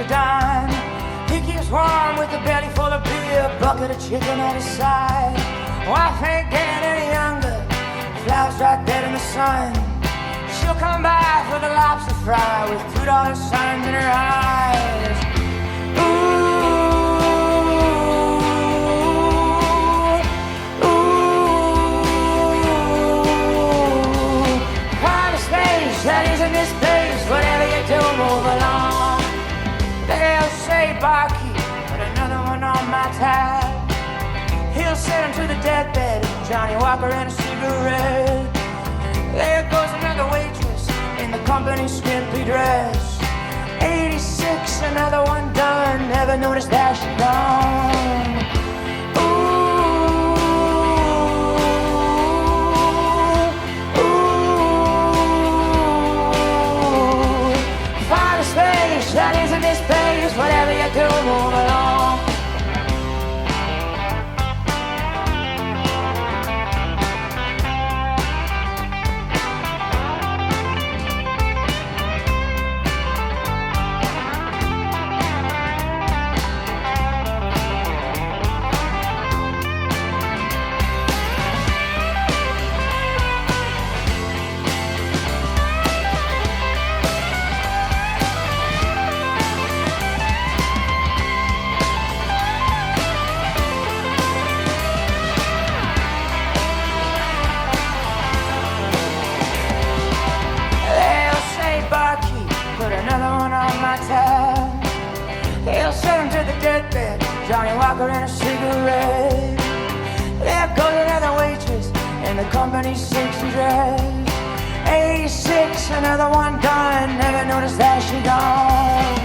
a dime. He keeps warm with a belly full of beer, bucket of chicken at his side. Wife ain't getting any younger, flowers right dead in the sun. She'll come by for the lobster fry with $2 signs in her eyes. That isn't this place, whatever you do, move along. They'll say barkeep, put another one on my tab. He'll send him to the deathbed, Johnny Walker and a cigarette. There goes another waitress in the company's skimpy dress. 86, another one done, never noticed that she gone. That isn't this place, whatever you do, move along. He'll send him to the deathbed, Johnny Walker and a cigarette. There goes another waitress in the company's 60 dress. 86, another one done, never noticed that she gone.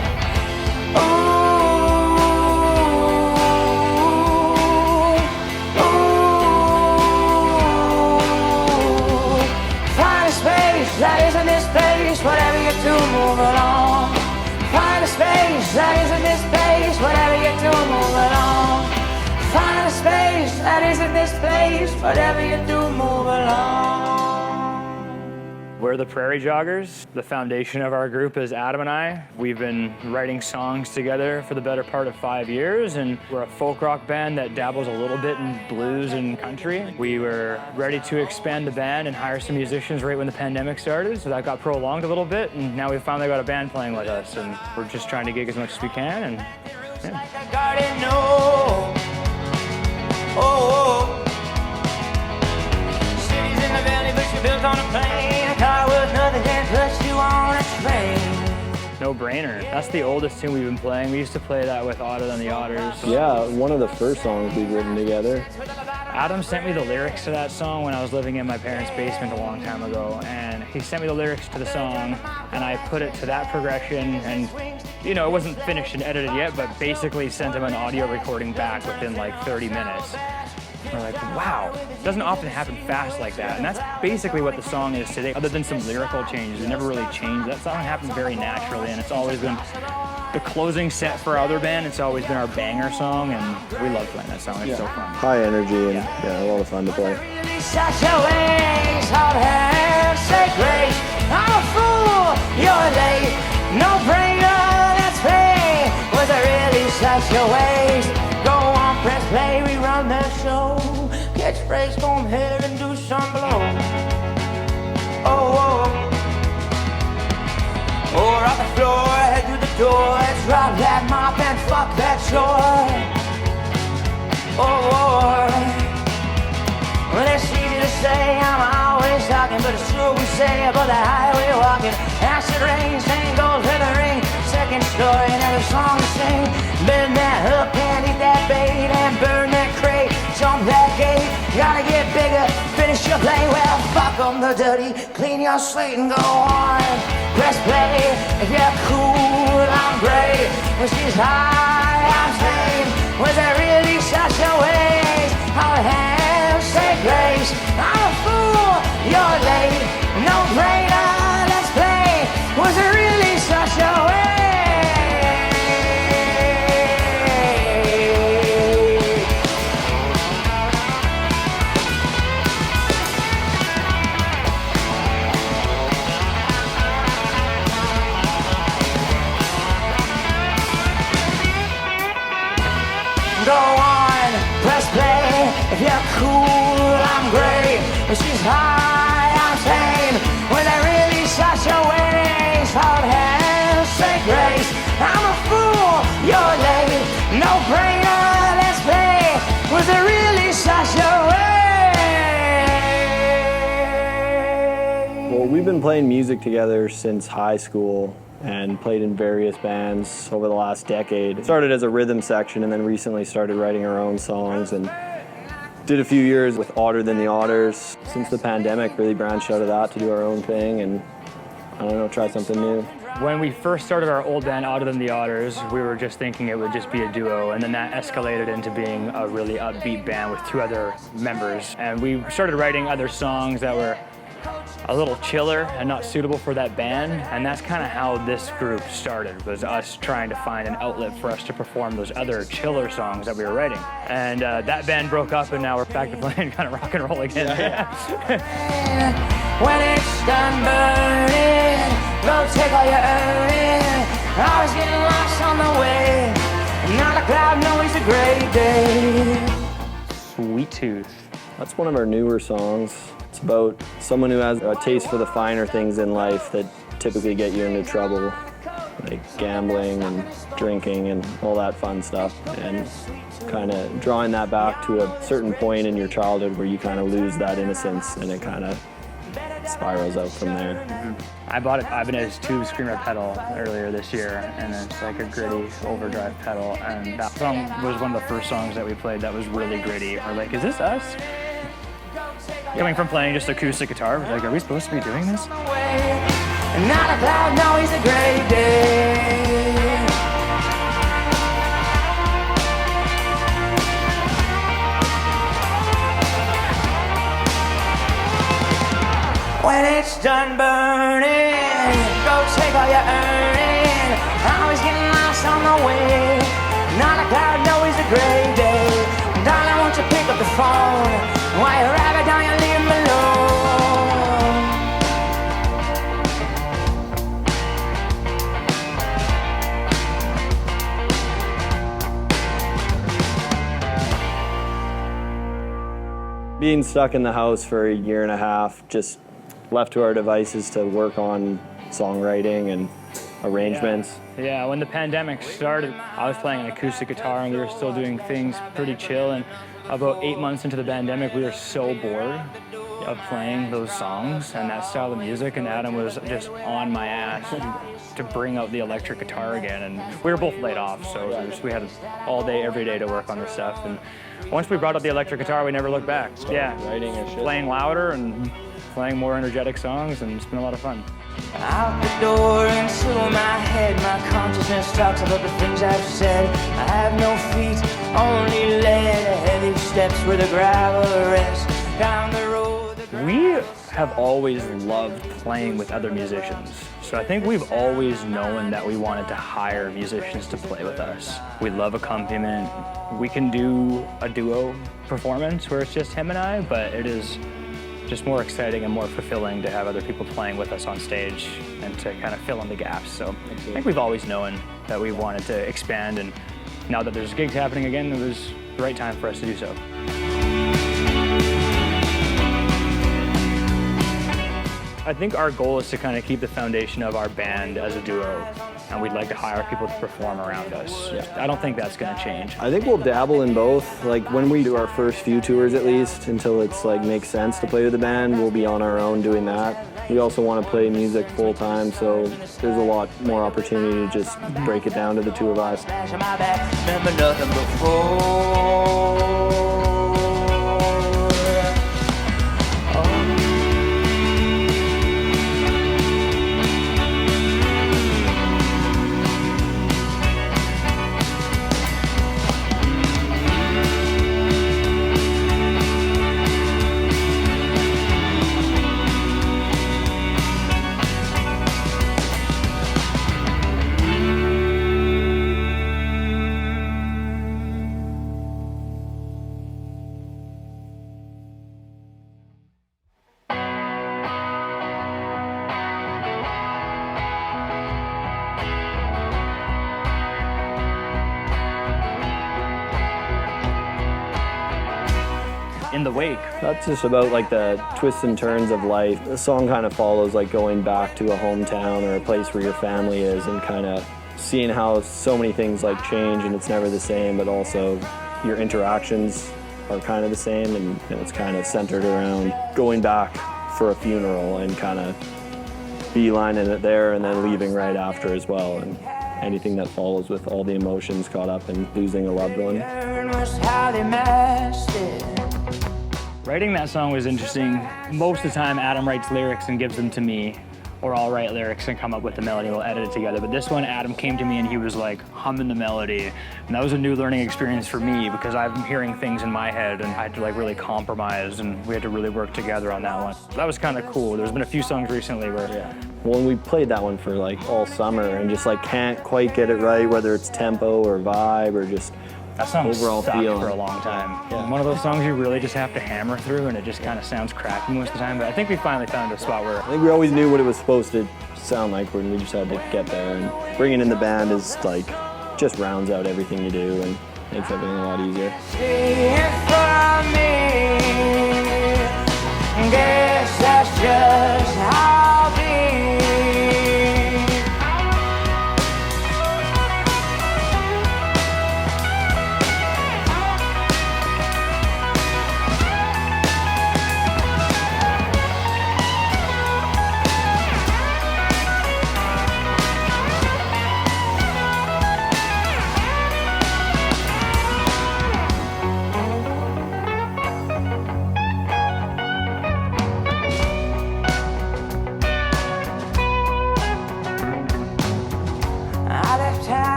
Find a space, that isn't this place, whatever you do, move along. Find a space, that isn't this place, whatever you do, move along. Find a space, that isn't this place, whatever you do, move along. We're the Prairie Joggers. The foundation of our group is Adam and I. We've been writing songs together for the better part of 5 years, and we're a folk rock band that dabbles a little bit in blues and country. We were ready to expand the band and hire some musicians right when the pandemic started, so that got prolonged a little bit, and now we've finally got a band playing with us, and we're just trying to gig as much as we can, and yeah. Cities in the valley, but you're built on a plane. A car with nothing can touch you on a train. No Brainer. That's the oldest tune we've been playing. We used to play that with Otter than the Otters. Yeah, one of the first songs we've written together. Adam sent me the lyrics to that song when I was living in my parents' basement a long time ago, and he sent me the lyrics to the song, and I put it to that progression, and you know, it wasn't finished and edited yet, but basically sent him an audio recording back within like 30 minutes. We're like, wow, it doesn't often happen fast like that. And that's basically what the song is today. Other than some lyrical changes, it never really changed. That song happened very naturally, and it's always been the closing set for our other band. It's always been our banger song, and we love playing that song. It's so fun. High energy and yeah, a lot of fun to play. Such a waste of say grace. I'm a fool, you're late. No brainer, let's play. Was it really such a waste? Go on, press play, rerun the show. Catchphrase, go ahead and do some blow. Oh, or off the floor, head through the door. Let's drop that mop and fuck that shore. Oh, well, it's easy to say I'm always talking, but it's true we say about the highway walking. Acid rain, same goes with the ring. Second story, another song to sing. Bend that hook and eat that bait and burn that crate. Jump that gate, gotta get bigger, finish your play. Well, fuck 'em, the dirty, clean your slate and go on. Press play, if you're cool, I'm great. When she's high, I'm sane. Was there really such a waste? I'll have say grace. I'm a fool, you're late. No brainer, let's play. Was there really such a waste? Go on, press play. If you're cool, I'm great. If she's high, I'm sane. Was there really such a waste? Hold hands, say grace. I'm a fool, you're late. No brainer, let's play. Was there really such a waste? Well, we've been playing music together since high school and played in various bands over the last decade. Started as a rhythm section and then recently started writing our own songs and did a few years with Odder Than the Otters. Since the pandemic, really branched out of that to do our own thing and, I don't know, try something new. When we first started our old band, Odder Than the Otters, we were just thinking it would just be a duo, and then that escalated into being a really upbeat band with 2 other members. And we started writing other songs that were a little chiller and not suitable for that band, and that's kind of how this group started, was us trying to find an outlet for us to perform those other chiller songs that we were writing. And that band broke up, and now we're back to playing kind of rock and roll again. When it's done burning, go take all your earning. Always getting lost on the way. Not a cloud, no, it's a great day. Sweet Tooth. That's one of our newer songs. It's about someone who has a taste for the finer things in life that typically get you into trouble, like gambling and drinking and all that fun stuff, and kind of drawing that back to a certain point in your childhood where you kind of lose that innocence and it kind of spirals out from there. I bought an Ibanez Tube Screamer pedal earlier this year, and it's like a gritty overdrive pedal, and that song was one of the first songs that we played that was really gritty. We're like, is this us? Coming from playing just acoustic guitar, we're like, are we supposed to be doing this? Not a cloud, no, it's a great day. When it's done burning, go take all your earning. Always getting lost on the way. Not a cloud, no, it's a great day. Darling, won't you pick up the phone? While you're rabbit down, you leave me alone. Being stuck in the house for a year and a half, just left to our devices to work on songwriting and arrangements. Yeah, when the pandemic started, I was playing an acoustic guitar and we were still doing things pretty chill, and about 8 months into the pandemic, we were so bored of playing those songs and that style of music, and Adam was just on my ass to bring out the electric guitar again, and we were both laid off, so we had all day, every day to work on this stuff, and once we brought up the electric guitar, we never looked back. Yeah, Writing our shit. playing louder and playing more energetic songs, and it's been a lot of fun. Out the door into my head, my consciousness talks about the things I've said. I have no feet, only lead, heavy steps where the gravel rests. Down the road, We have always loved playing with other musicians. So I think we've always known that we wanted to hire musicians to play with us. We love accompaniment. We can do a duo performance where it's just him and I, but it is just more exciting and more fulfilling to have other people playing with us on stage and to kind of fill in the gaps. So I think we've always known that we wanted to expand, and now that there's gigs happening again, it was the right time for us to do so. I think our goal is to kind of keep the foundation of our band as a duo, and we'd like to hire people to perform around us. Yeah. I don't think that's going to change. I think we'll dabble in both. Like when we do our first few tours at least, until it's like makes sense to play with the band, we'll be on our own doing that. We also want to play music full time, so there's a lot more opportunity to just break it down to the two of us. Smash on my back, remember nothing before. in the wake. That's just about like the twists and turns of life. The song kind of follows like going back to a hometown or a place where your family is and kind of seeing how so many things like change and it's never the same, but also your interactions are kind of the same, and it's kind of centered around going back for a funeral and kind of beelining it there and then leaving right after as well, and anything that follows with all the emotions caught up in losing a loved one. Writing that song was interesting. Most of the time Adam writes lyrics and gives them to me, or I'll write lyrics and come up with the melody, we'll edit it together. But this one, Adam came to me and he was like humming the melody. And that was a new learning experience for me because I'm hearing things in my head and I had to like really compromise and we had to really work together on that one. That was kind of cool. There's been a few songs recently where... Yeah. Well, we played that one for like all summer and just like can't quite get it right, whether it's tempo or vibe or just that song overall sucked feel for a long time. Yeah. One of those songs you really just have to hammer through and it just kind of sounds crappy most of the time. But I think we finally found a spot where... I think we always knew what it was supposed to sound like when we just had to get there. And bringing in the band is like, just rounds out everything you do and makes everything a lot easier. Guess that's just how it be.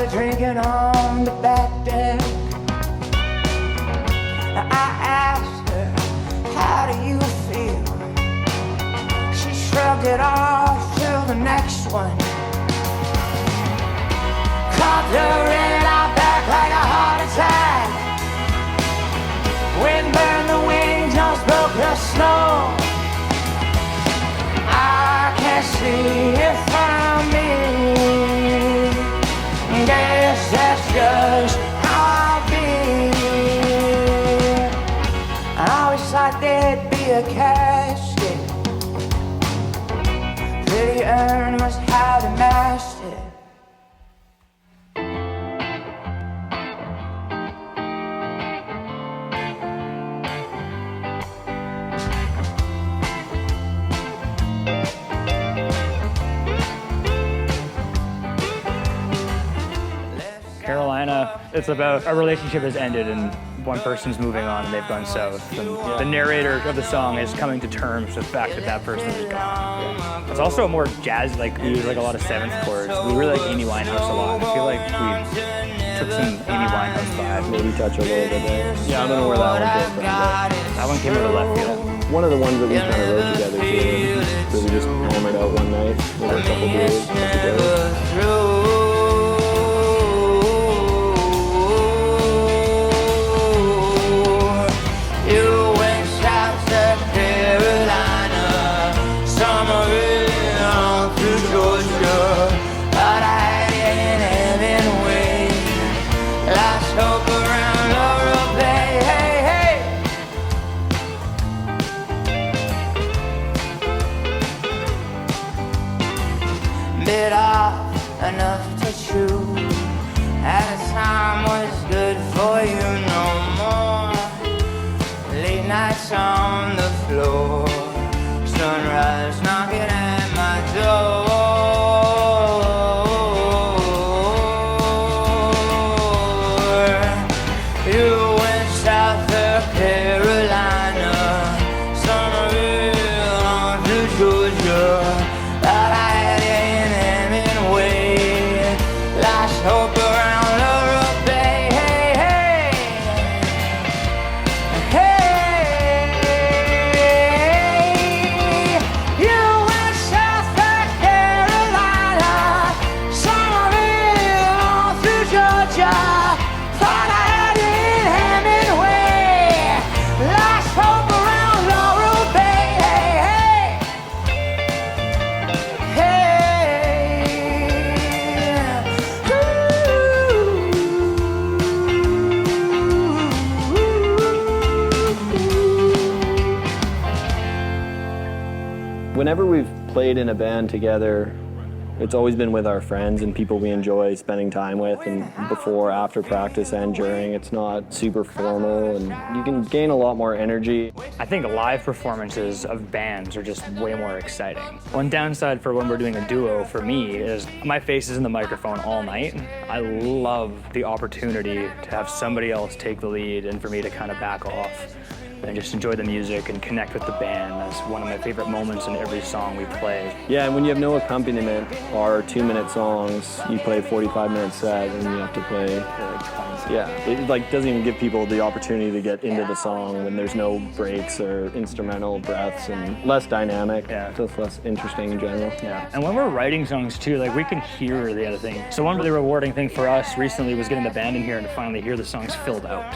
Drinking on the back deck. I asked her, how do you feel? She shrugged it off till the next one. Caught the red eye back like a heart attack. Wind burned the wings, just broke the snow. I can't see it from me. Guess that's just how I be. I always thought there'd be a casket. Pretty urn was how to master it. Carolina, it's about a relationship has ended and one person's moving on and they've gone south. And the narrator of the song is coming to terms with the fact that that person is gone. Yeah. It's also a more jazz, like we use like a lot of seventh chords. We really like Amy Winehouse a lot. I feel like we took some Amy Winehouse vibe. Maybe touch a little bit there. Yeah, I don't know where that one came from. That one came out of left field. One of the ones that we kind of wrote together too. Really just hammered out one night with a couple beers together. Bit off enough to chew. At a time was good for you no more. Late nights on the floor. Sunrise knocking at my door. You went south of Carolina, Somerville on to Georgia. But I had hope around Laurel Bay. Hey, hey, hey. whenever we've played in a band together, it's always been with our friends and people we enjoy spending time with, and before, after practice, and during. It's not super formal, and you can gain a lot more energy. I think live performances of bands are just way more exciting. One downside for when we're doing a duo for me is my face is in the microphone all night. I love the opportunity to have somebody else take the lead and for me to kind of back off and just enjoy the music and connect with the band. That's one of my favorite moments in every song we play. Yeah, and when you have no accompaniment, our 2-minute songs, you play 45-minute set and you have to play Like 20 yeah, it like doesn't even give people the opportunity to get into the song when there's no breaks or instrumental breaths, and less dynamic. Yeah. Just less interesting in general. Yeah, and when we're writing songs too, like we can hear the other thing. So one really rewarding thing for us recently was getting the band in here and to finally hear the songs filled out.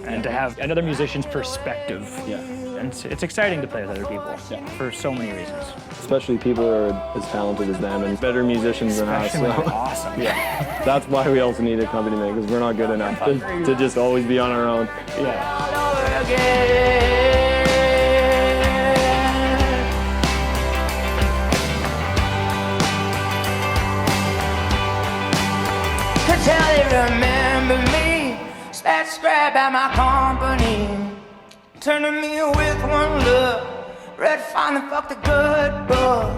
And to have another musician's perspective. Yeah. And it's exciting to play with other people for so many reasons. Especially people who are as talented as them and better musicians than us. Especially when they're awesome. Yeah. That's why we also need accompaniment, because we're not good enough to just always be on our own. Yeah. Tell you remember me. Let's grab at my company. Turn to me with one look. Red fine and fuck the good book.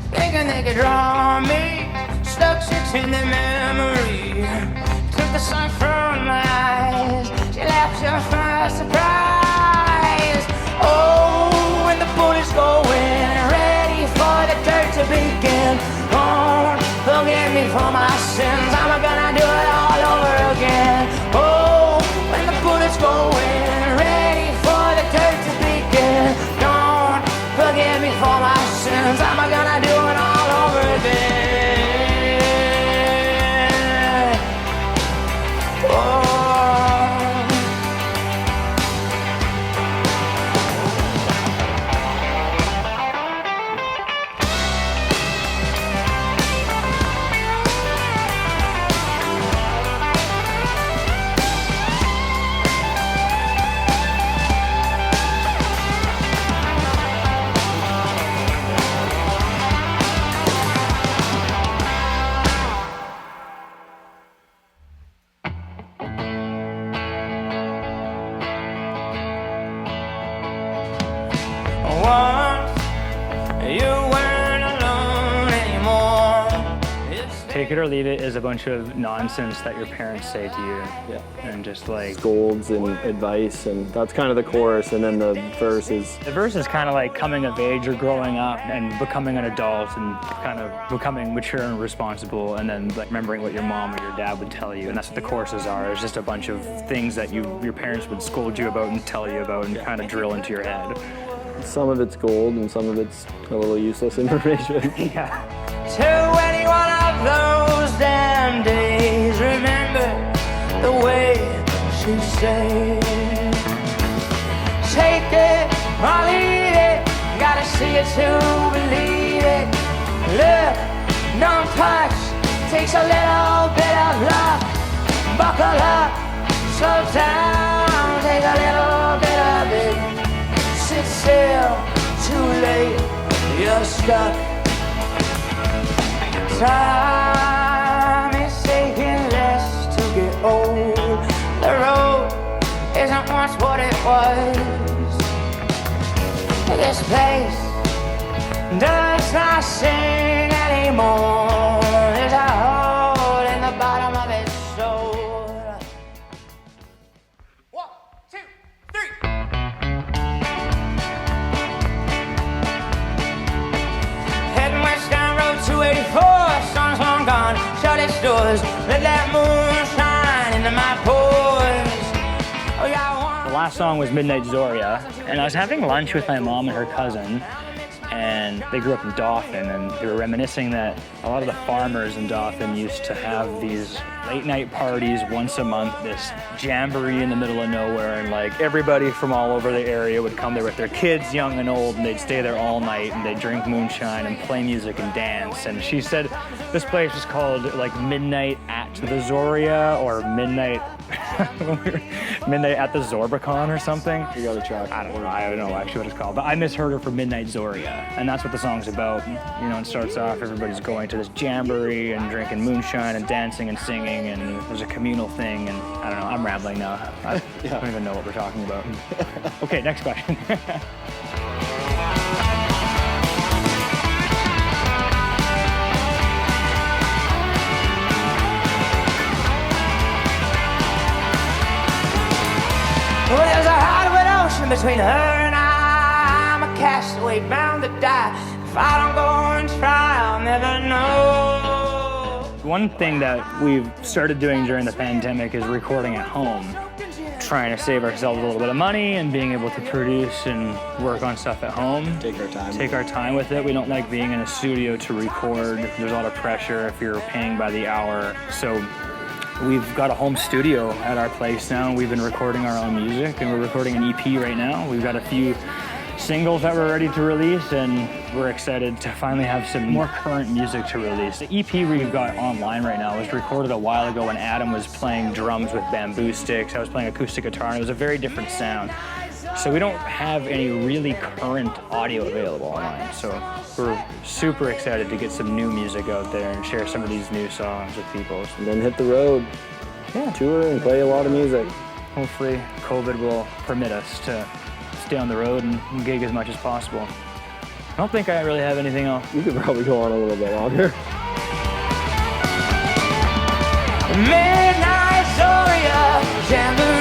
Thinking they could draw me. Stuck six in their memory. Took the sun from my eyes. She laughed just my surprise. Oh, when the bullets go in, ready for the dirt to begin. Don't forgive me for my sins. I'm gonna do it all over again. Oh, when the bullets go in, ready for the dirt to begin. Don't forgive me for my sins. I'm gonna do it all over again. Oh. Take it or leave it is a bunch of nonsense that your parents say to you. Yeah. And just like... Scolds and advice, and that's kind of the chorus, and then the verse is... The verse is kind of like coming of age or growing up and becoming an adult and kind of becoming mature and responsible, and then like remembering what your mom or your dad would tell you. And that's what the choruses are. It's just a bunch of things that your parents would scold you about and tell you about and kind of drill into your head. Some of it's gold and some of it's a little useless information. Yeah. To any one of those damn days, remember the way she said, take it or leave it, gotta see it to believe it. Look, don't touch, takes a little bit of luck. Buckle up, slow down, take a little bit of it. Sit still, too late, you're stuck. Time is taking less to get old. The road isn't once what it was. This place does not sing anymore. There's a hole in the bottom of its soul. 1, 2, 3. Heading west down Road 284. Sun's long gone, shut its doors. Let that moon shine into my pores. Oh, yeah, The last song was Midnight Zoria, and I was having lunch with my mom and her cousin, and they grew up in Dauphin, and they were reminiscing that a lot of the farmers in Dauphin used to have these late night parties once a month, this jamboree in the middle of nowhere, and like everybody from all over the area would come there with their kids, young and old, and they'd stay there all night, and they'd drink moonshine and play music and dance. And she said this place was called like Midnight at the Zoria, or Midnight Midnight at the Zorbicon or something. You gotta try. I don't know actually what it's called, but I misheard her for Midnight Zoria, and that's what the song's about. You know, it starts off, everybody's going to this jamboree and drinking moonshine and dancing and singing, and there's a communal thing, and I don't know, I'm rambling now. I don't even know what we're talking about. Okay, next question. Well, there's a hardwood ocean between her and I. I'm a castaway bound to die. If I don't go and try, I'll never know. One thing that we've started doing during the pandemic is recording at home, trying to save ourselves a little bit of money and being able to produce and work on stuff at home. Take our time. Take our time with it. We don't like being in a studio to record. There's a lot of pressure if you're paying by the hour. So we've got a home studio at our place now. We've been recording our own music, and we're recording an EP right now. We've got a few singles that we're ready to release, and we're excited to finally have some more current music to release. The EP we've got online right now was recorded a while ago when Adam was playing drums with bamboo sticks. I was playing acoustic guitar, and it was a very different sound. So we don't have any really current audio available online. So we're super excited to get some new music out there and share some of these new songs with people. And then hit the road. Yeah. Tour and play a lot of music. Hopefully COVID will permit us to stay on the road and gig as much as possible. I don't think I really have anything else. You could probably go on a little bit longer. Midnight Zoria, jamboree.